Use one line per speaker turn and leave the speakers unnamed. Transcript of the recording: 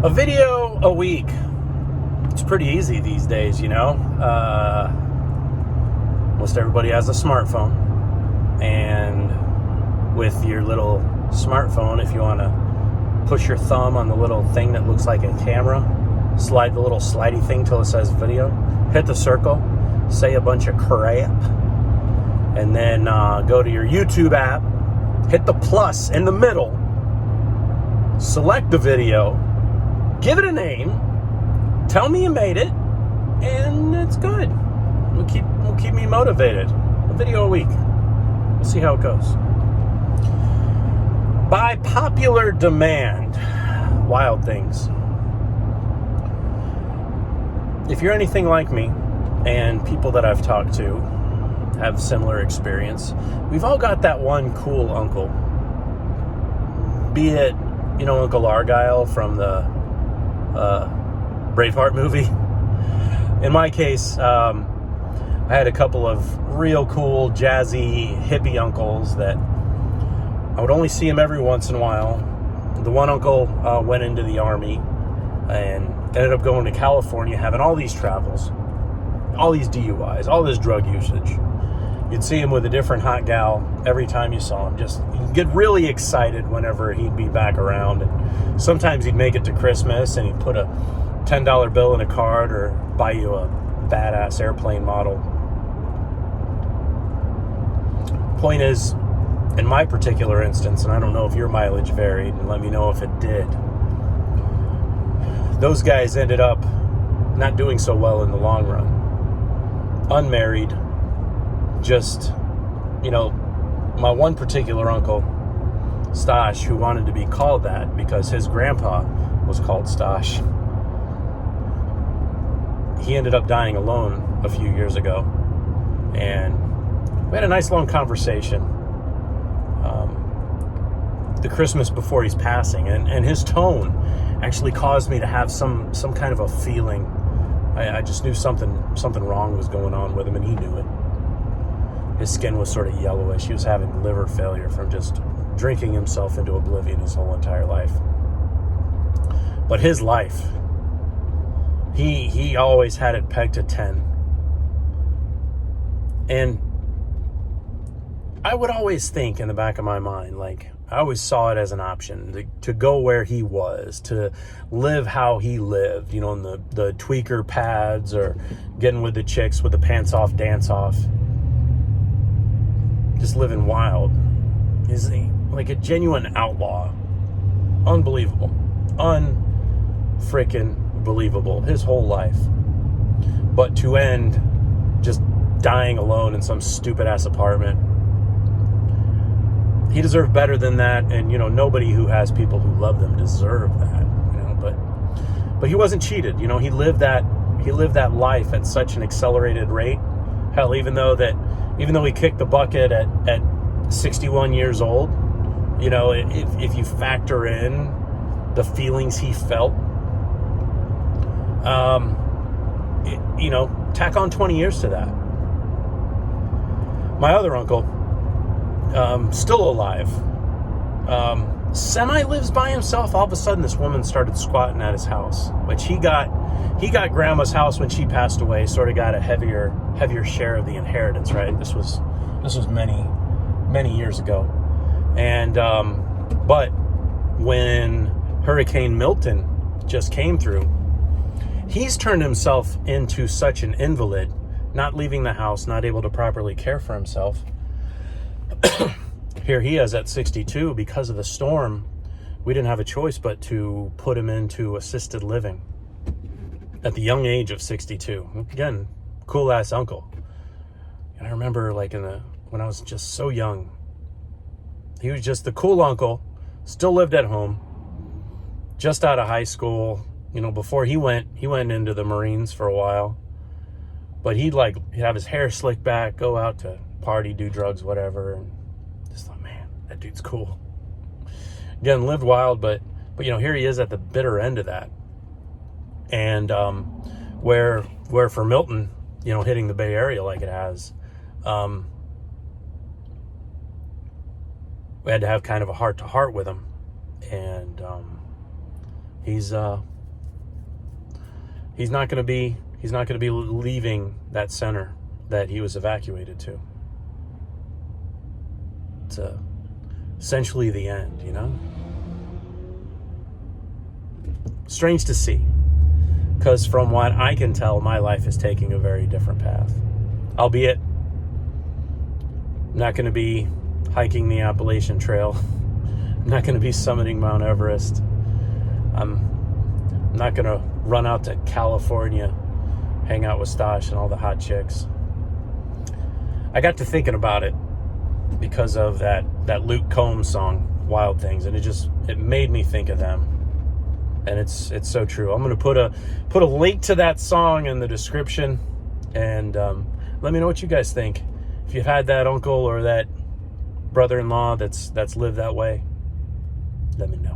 A video a week. It's pretty easy these days, you know. Most everybody has a smartphone. And with your little smartphone, if you want to push your thumb on the little thing that looks like a camera, slide the little slidey thing till it says video, hit the circle, say a bunch of crap, and then go to your YouTube app, hit the plus in the middle, select the video, give it a name, tell me you made it, and it's good. Will keep me motivated. A video a week. We'll see how it goes. By popular demand, Wild Things. If you're anything like me, and people that I've talked to have similar experience, we've all got that one cool uncle. Be it, you know, Uncle Argyle from the Braveheart movie. In my case, I had a couple of real cool, jazzy, hippie uncles that I would only see him every once in a while. The one uncle went into the Army and ended up going to California, having all these travels, all these DUIs, all this drug usage. You'd see him with a different hot gal every time you saw him. You'd get really excited whenever he'd be back around. And sometimes he'd make it to Christmas and he'd put a $10 bill in a card or buy you a badass airplane model. Point is, in my particular instance, and I don't know if your mileage varied, and let me know if it did, those guys ended up not doing so well in the long run. Unmarried, just, you know, my one particular uncle, Stosh, who wanted to be called that because his grandpa was called Stosh, he ended up dying alone a few years ago. And we had a nice long conversation the Christmas before he's passing, and his tone actually caused me to have some kind of a feeling. I just knew something wrong was going on with him, and he knew it. His skin was sort of yellowish. He was having liver failure from just drinking himself into oblivion his whole entire life. But his life, he always had it pegged to 10. And I would always think in the back of my mind, like, I always saw it as an option to go where he was, to live how he lived, you know, in the tweaker pads or getting with the chicks with the pants off, dance off. Just living wild. He's like a genuine outlaw. Unbelievable. Unfreaking believable. His whole life. But to end just dying alone in some stupid ass apartment, he deserved better than that, and you know, nobody who has people who love them deserve that, you know. But he wasn't cheated, you know. He lived that life at such an accelerated rate. Hell, even though he kicked the bucket at 61 years old, you know, if you factor in the feelings he felt, you know, tack on 20 years to that. My other uncle, still alive, semi lives by himself. All of a sudden this woman started squatting at his house, which he got grandma's house when she passed away, sort of got a heavier share of the inheritance, right? This was many years ago. And but when Hurricane Milton just came through, he's turned himself into such an invalid, not leaving the house, not able to properly care for himself. Here he is at 62. Because of the storm, we didn't have a choice but to put him into assisted living at the young age of 62. Again, cool ass uncle. And I remember, like, when I was just so young, he was just the cool uncle, still lived at home, just out of high school. You know, before he went into the Marines for a while. But he'd have his hair slicked back, go out to party, do drugs, whatever, and just thought, man, that dude's cool. Again, lived wild, but you know, here he is at the bitter end of that. And where for Milton, you know, hitting the Bay Area like it has, we had to have kind of a heart-to-heart with him, and he's he's not going to be leaving that center that he was evacuated to. It's essentially the end, you know? Strange to see, because from what I can tell, my life is taking a very different path. Albeit, I'm not going to be hiking the Appalachian Trail. I'm not going to be summiting Mount Everest. I'm not going to run out to California, hang out with Stash and all the hot chicks. I got to thinking about it because of that Luke Combs song, Wild Things, and it made me think of them. And it's so true. I'm going to put a link to that song in the description, and let me know what you guys think. If you've had that uncle or that brother-in-law that's lived that way, let me know.